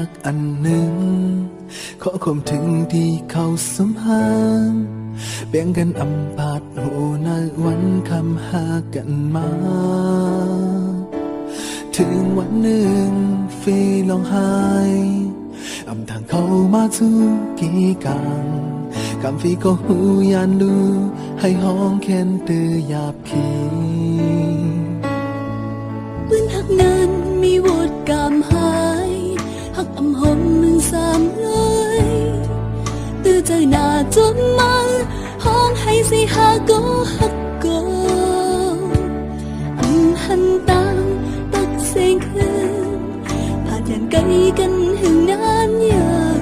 กอันหนึ่งขอความถึงที่เขาสมหางแบ่งกันอำพาดหูในวันคำหากันมาถึงวันหนึ่งฟีร้องไห้อำทางเขามาทุกกี่กังคำฟีก็หูยานดูให้ห้องแค้นเตือหยาบขีปืนหักนั้นมีวดกามหายหักอำหอมมึงสามเลยตื้อใจหน้าจนมาห้องให้สิหาก็หักก็หันตาตักเสียงคืนผ่านยันไกลกันหึงนานยัง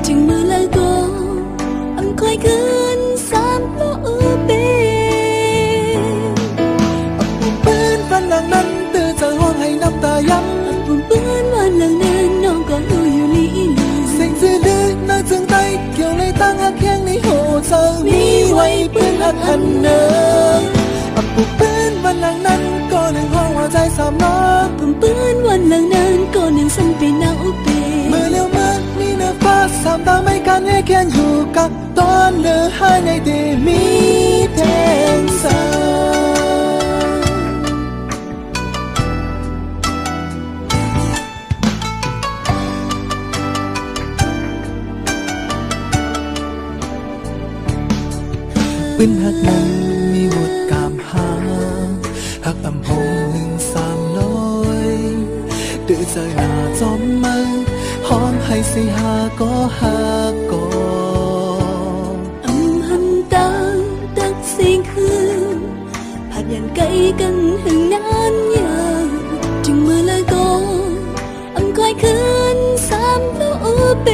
จึงมือแล้วก็คอยคืนสามโลเปปุ่มปืนฟันหลังนั้นตื้อจะห้องให้น้ำตาย้ำปุ่มปืนวันหลังนั้นน้องก็รู้อยู่ลีลีเสียงจืดลึกน่าจึงไตเกี่ยวในตั้งหักแข้งในโหเธอมีไว้ปืนหักอันเนินปุ่มปืนวันหลังนั้นก็หนึ่งห้องหัวใจสามล้อปุ่มปืนวันหลังนั้นก็หนึ่งสันเป็นนาอุเปเมื่อเลี้ยวมานี่เนื้อฟ้าสามตาไม่กันให้แค่อยู่กับตอนเนื้อหายในเดมีแทงสาปืนหักนั้นมีวดกามหาหักอำหงหนึ่งสามน้อยดื้อใจหน้าจอมมือห้องให้สิหาก็หาก็หันตาตักเสียงคืนผ่านยันไกลกันหึงนานยังจึงมือแล้วก็คอยคืนสามโลเป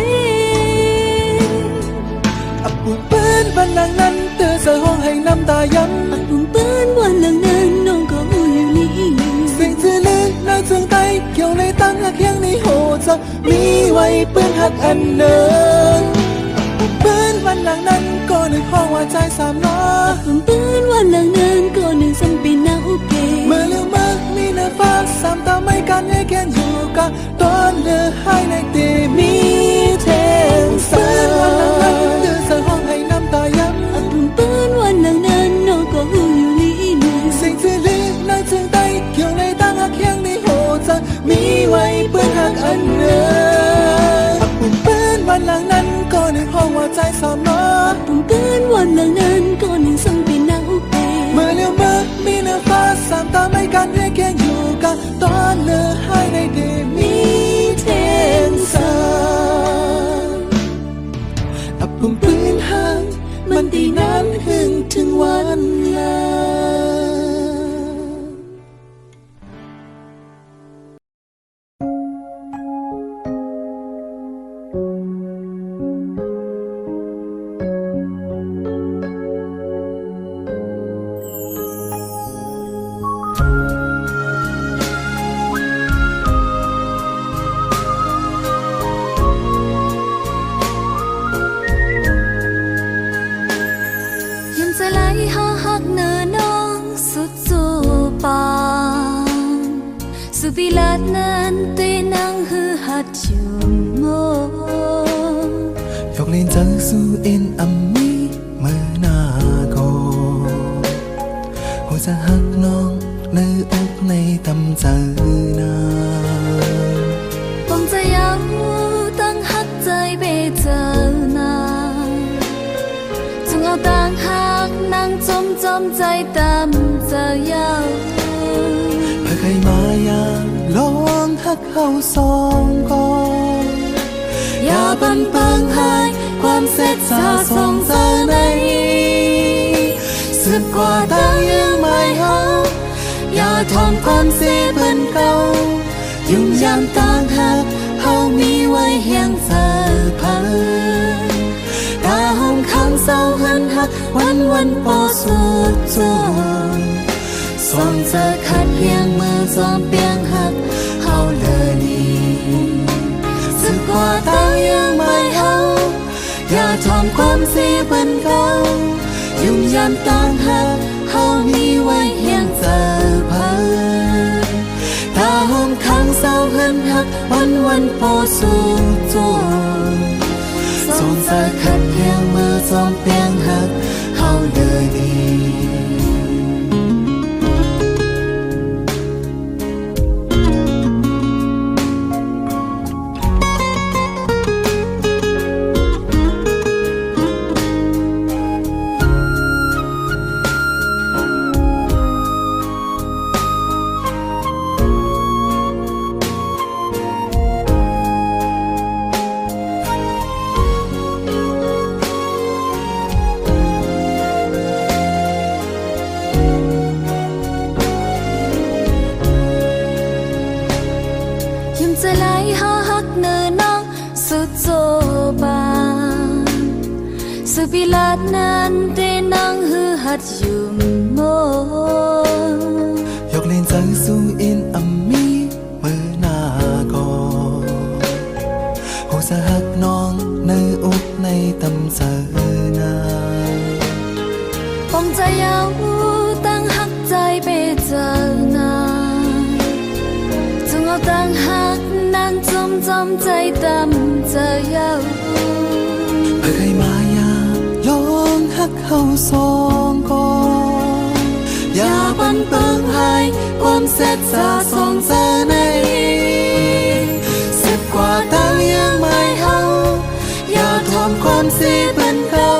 ปุ่มปืนวันหลังนั้นเตือจะห้องให้น้ำตาย้ำปุ่มปืนวันหลังนั้นน้องก็หูอยู่ลีลีเสียงจืดลึกน่าจึงไตเกี่ยวในตั้งหักแข้งในโหจะมีไว้ปืนหักอันเนินปุ่มปืนวันหลังนั้นก็หนึ่งห้องหัวใจสามล้อปุ่มปืนวันหลังนั้นก็หนึ่งสันเป็นนาอุเปเมื่อเลี้ยวมามีเนื้อฟ้าสามตาไม่กันให้แค่อยู่กับตอนเนื้อหายในเตมีแทงสาวันหลังนั้นเตือจะห้องให้น้ำตาย้ำปุ่มปืนวันหลังนั้นน้องก็หูอยู่ลีลีเสียงจืดลึกน่าจึงไตเกี่ยวในตั้งหักแข้งในโหจะมีไว้ปืนหักอันเนินปุ่มปืนวันหลังนั้นก็หนึ่งห้องหัวใจสามล้อปุ่มปืนวันหลังนั้นก็หนึ่งสังเป็นนาอุเปเมื่อเลี้ยวมามีเนื้อฟ้าสามตาไม่กันให้แค่อยู่กับตอนเนื้อหายในเดมีแทงสาปุ่มปืนหักมันตีนั้นหึงถึงวันลาสุพิลาดนั้นเตนังฮือหัดอยู่โมยกเล่นจังสู้เอ็นอัมมีเมื่อนาโกหัวใจหักน้องในอกในตำใจนาปองใจยาวตั้งหักใจเบเจอนาจงเอาต่างหักนั่งจมใจตามเจอยาวใครมายาลองหักเข้าสองก่อนอย่าบันเปิงหายความเสร็จสาสงเจอในสึกกว่าตายังไม่เฮาอย่าทอมความเสียเพิ่นเก่ายุ่งยามต่างหักเฮามีไว้เฮียงเจอพันตาห้องข้างเศร้าหันหักวันปอสุดจนสองเจอขัดเพียงมือสองเปียงหักเฮาเลยดีสึกกว่าตายังไม่เฮาอย่าทอมความเสียเพิ่นเก่ายุ่งยามต่างหักเฮามีไว้เฮียงเจอพันตาห้องข้างเศร้าหันหัก กวันโปสู่โจสองใจขัดแย้งมือจอมเปียงหักเฮาเลยดีจะไหลหาฮักเนินน้องสุดโจบานสุพิลาดนั้นเตนังฮือหัดอยู่โมยกเล่นใจสู้อินอัมมีเมื่อหน้าก่อนหูสะหักน้องในอกในตำเสนาปองใจยาวตั้งหักใจไปเจอนาจงเอาตั้งหักนั้นจำใจดำจะยาวเพื่อใครมายาลองหักเขาสองก่อนอย่าบันเปิงให้ความเสร็จสาสองเจอในเสร็จกว่าตั้งยังไม่เฮาอย่าทอมความเสียเป็นเก่า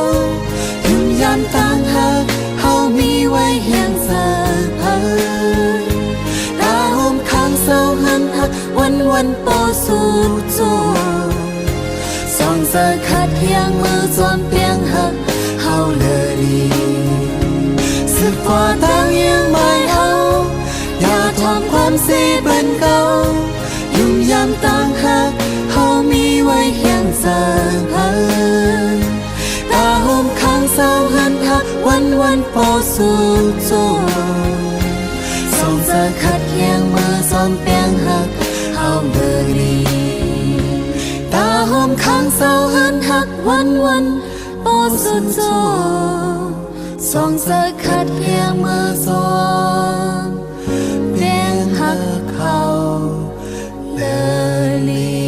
ยุ่งยันตั้งหักเฮามีไว้เฮียงเสอเพิ่นตาหอมข้างเศร้าหันหักวันโปสู่โจสองเจอขัดเฮียงมือจอมเปียงหักเฮาเลยดีสึกกว่าตั้งยังไม่เฮาอย่าทำความเสียเป็นเก่ายุ่งยามตั้งหักเฮามีไว้เฮียงเสอเพิ่นตาหอมข้างเศร้าหันหักวันโปสู่โจสองเจอขัดเฮียงมือจอมเปียงหักเฮาเลยดีตาหอมข้างเศร้าหันหักวันโปสู่โจสองเจอขัดเฮียงมือจอมเปียงหักเฮาเลยดีเ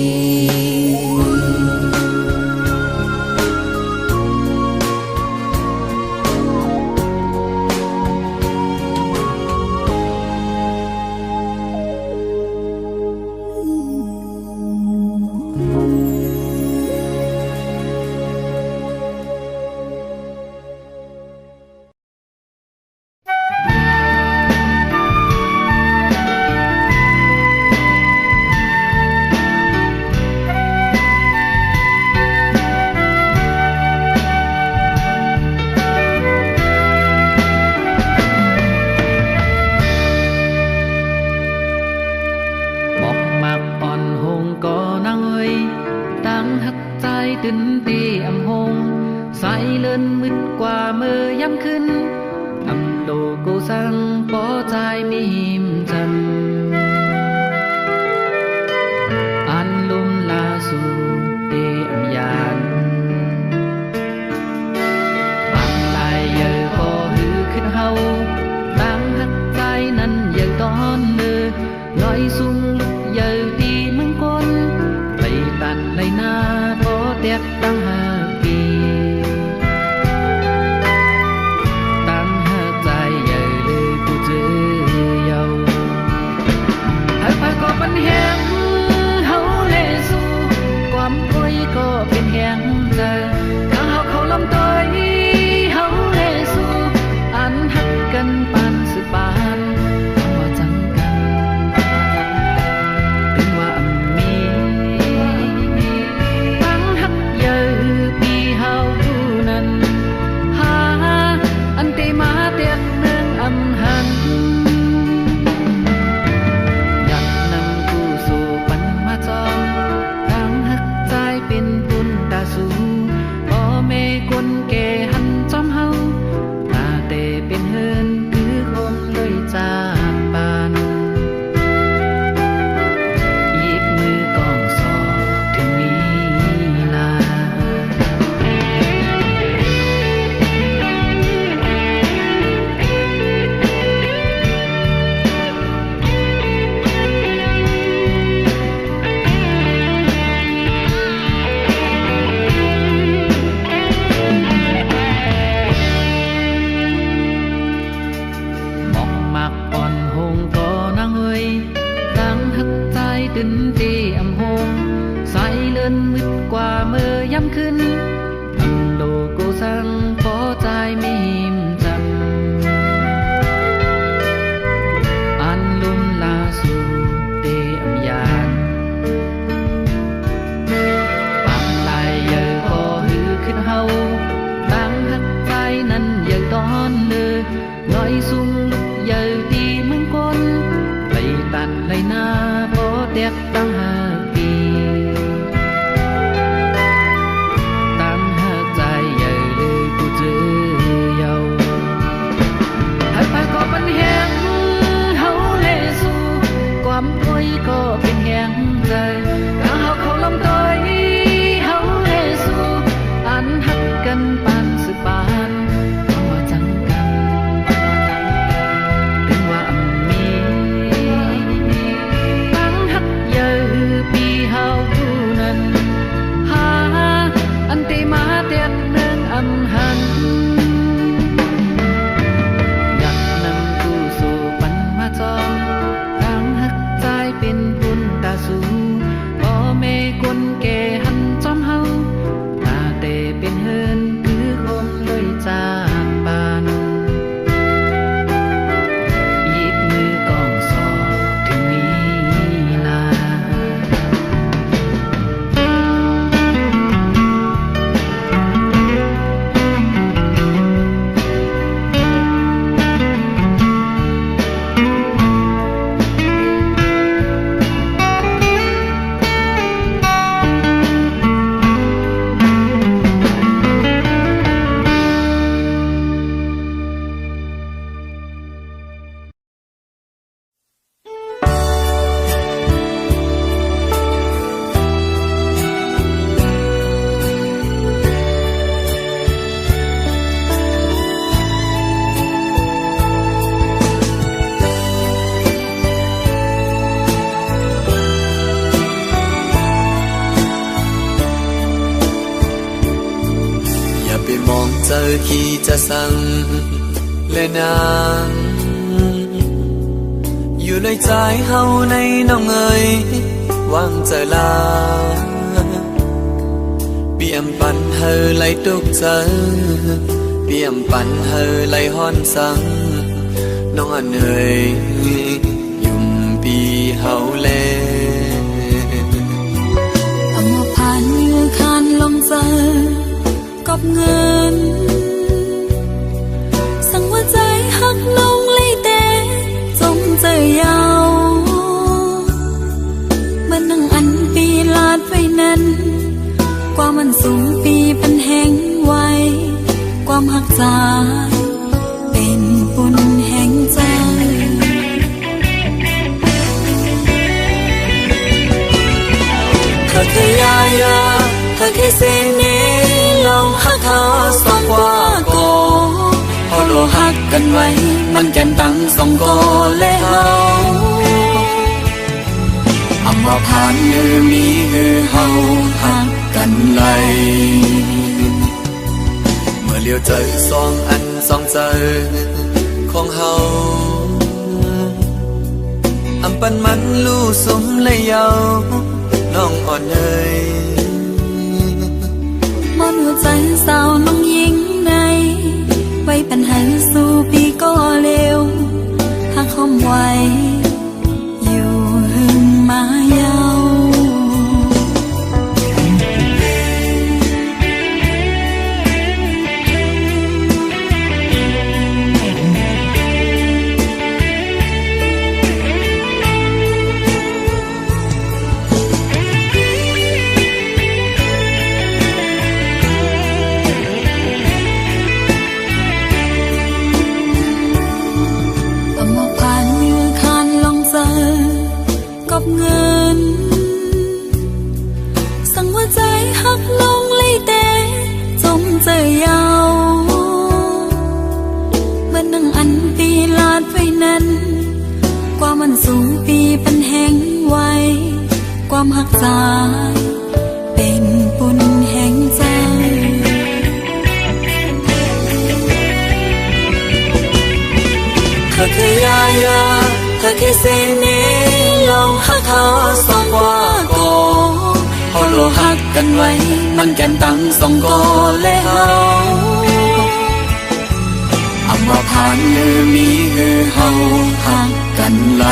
อขี่จะสั่งและนางอยู่ในใจเฮาในน้องเอ๋ยวางใจลาเปี่ยมปันเฮอไหลตุกเจอเปี่ยมปันเฮอไหลฮ้อนสังน้องอันเอ๋ยยุ่มปีเฮาแลเอามาผ่านมือคานลงเจอกับเงินสั่งว่าใจหักลงเลยแต่จงใจยาวมันนั่งอันปีลาดไว้นั้นกว่ามันสูงปีเป็นแห้งไว้ความหักจางเป็นปุ่นแห่งใจเธอแค่ยายาเธอแค่เส้นนี้ลองหักเขาสองกว่าโกพอโลหักกันไว้มันแก้มตั้งสองโกและเฮาอำว่าผ่านมือมีคือเฮาหักกันไหลเมื่อเลี้ยวเจอสองอันสองเจอของเฮาอำปันมันลู่สมเลยเยาน้องอ่อนเอ๋ยมอนหัวใจสาวน้องยิงในไว้เป็นหันสู่ปีก็เร็วหักคอมไว้อยู่หึงมายาวกับเงินสั่งว่าใจหักลงเลยแต่จงใจยาวมันนั่งอันปีลาดไว้นั้นกว่ามันสูงปีเป็นแห้งไว้ความหักจางเป็นปุ่นแห่งใจเธอคือยายาเธอแค่เส้นนี้ลองหักเขาสองกว่าโกพอโลหักกันไว้มันแก้มตั้งสองโกและเฮาอำว่าผ่านมือมีคือเฮาหักกันไหล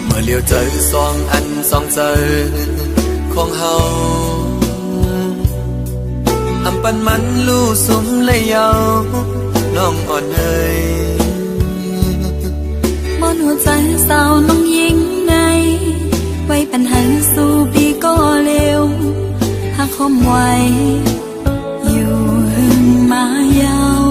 เมื่อเลี้ยวเจอสองอันสองเจอของเฮาอำปันมันลู่สมเลยเยาน้องอ่อนเอ๋ยมอนหัวใจสาวน้องยิงในไว้เป็นหันสู่ปีก็เร็วหักคอมไว้อยู่หึงมายาว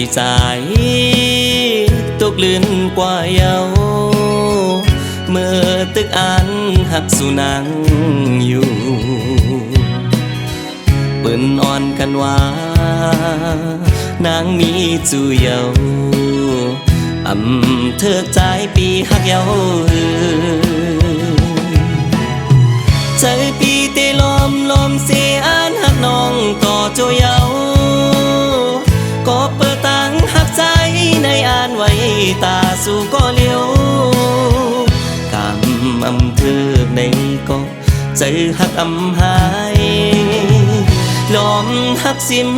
ปีใจตกลื่นกว่าเยาเมื่อตึกอันหักสุนังอยู่เปิ้นอ่อนกันว่านางมีจูเยาเธอใจปีหักเยาใจปีเตลมเสียอันหักน้องต่อโจเยาก็เปิดตังหักใจในอ่านไว้ตาสู่ก็เลี้ยวกำเธอในก็ใจหักหายลมหักสิ้น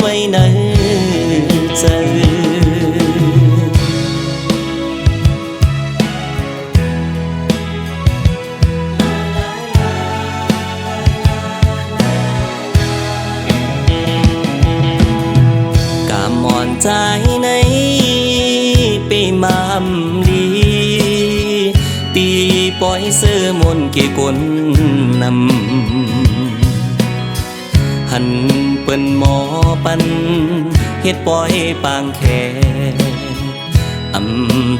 ไว้ในใจใจในปีมามลีตีปล่อยเสื้อมนเกกลนำหันเปิ้นหมอปันเฮ็ดปล่อยปางแข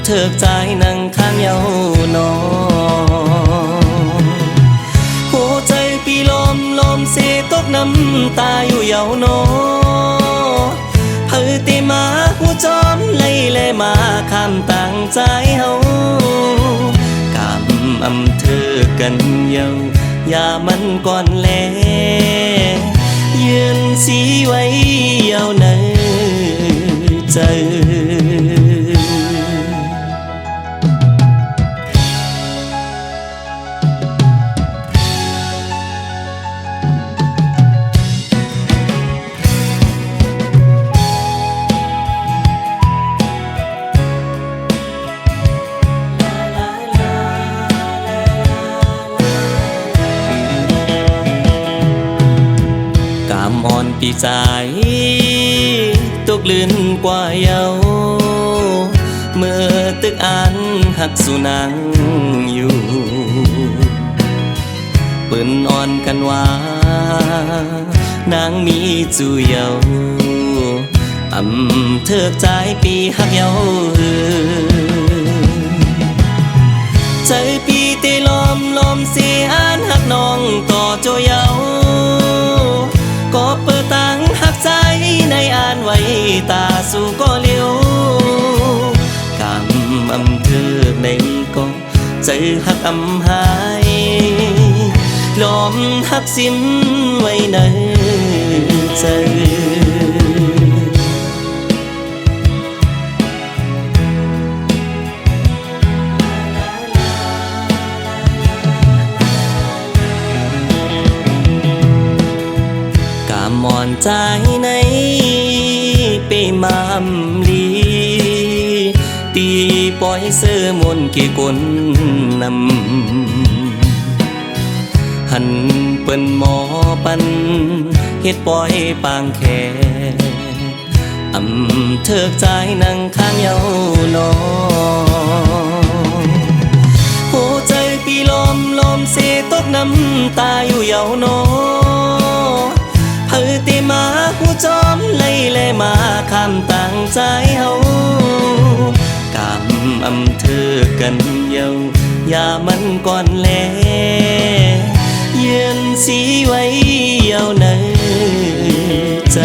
เถิกใจนั่งข้างเยานอหัวใจปีลมเสตกน้ำตาอยู่เยานอเฮอตีมาหูจอมไล่แลมาคำตั้งใจเฮากำเธอกันเยาอย่ามันก่อนแลยืนสีไว้เยาในใจอ่อนปีใจตกลื่นกว่าเยาเมื่อตึกอันหักสุนังอยู่เปิ้นอ่อนกันว่านางมีจูเยาเถิกใจปีหักเยาใจปีเตลมเสียอันหักน้องต่อโจเยาก็เปิดตังหักใจในอ่านไว้ตาสู่ก็เลี้ยวกำเธอในก็ใจหักหายลมหักสิ้นไว้ในใจมอนใจในปีมามลีตีปล่อยเสื้อมนเกกลนำหันเปิ้นหมอปันเฮ็ดปล่อยปางแขเถิกใจนั่งข้างเยานอหัวใจปีลมเสตกน้ำตาอยู่เยานอเฮอตีมาหูจอมไล่แลมาคำตั้งใจเฮากำเธอกันเยาอย่ามันก่อนแลยืนสีไว้เยาในใจ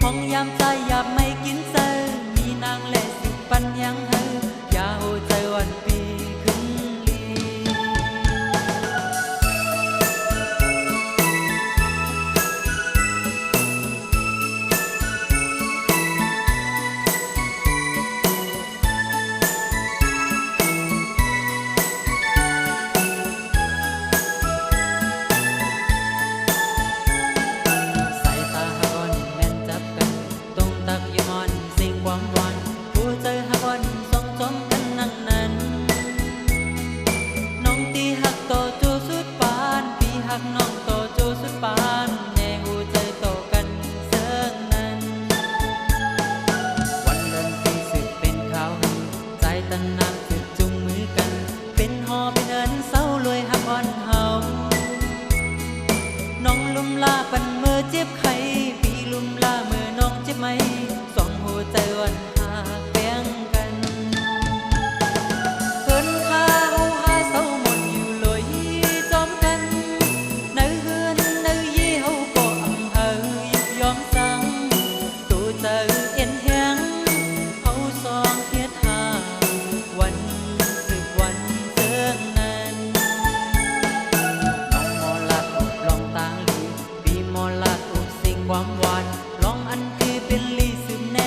องยามใจอยากไม่กินเซอมีนางและสิปันยังเฮออย่าโหใจวันปีขึ้นลี สายตาหากอนแม่นจับกันตรงตักยมอนสิ่งความหวานผู้เจอหากอนส่องจอมกันนั่งนั้นน้องตีหักโตโจสุดปานพี่หักน้องโตโจสุดปานแน่หูใจโตกันเสิร์งนั้นวันเดินปีสึกเป็นข่าวใจตันนักสึกจุงมือกันเป็นหอเป็นเอินเศร้ารวยหักอ่อนเฮาน้องลุ่มลาปันเมื่อเจ็บไข้พี่ลุ่มลาเมื่อน้องเจ็บไหมสองหัวใจวันหากแบ่งกันเพิ่นข้าเฮาหาเศร้าหมดอยู่เลยจอมกันในเฮือนในยี่เฮาก็อำเภอยิบยอมสั่งตัวเจอเอ็นแหงเฮาสองเฮ็ดหาวันสึกวันเสิร์งนั้น น้องมอลาดอุบลองตางลีปีมอลาดอุบสิ่งความหวานลองอันคือเป็นลีซึมแน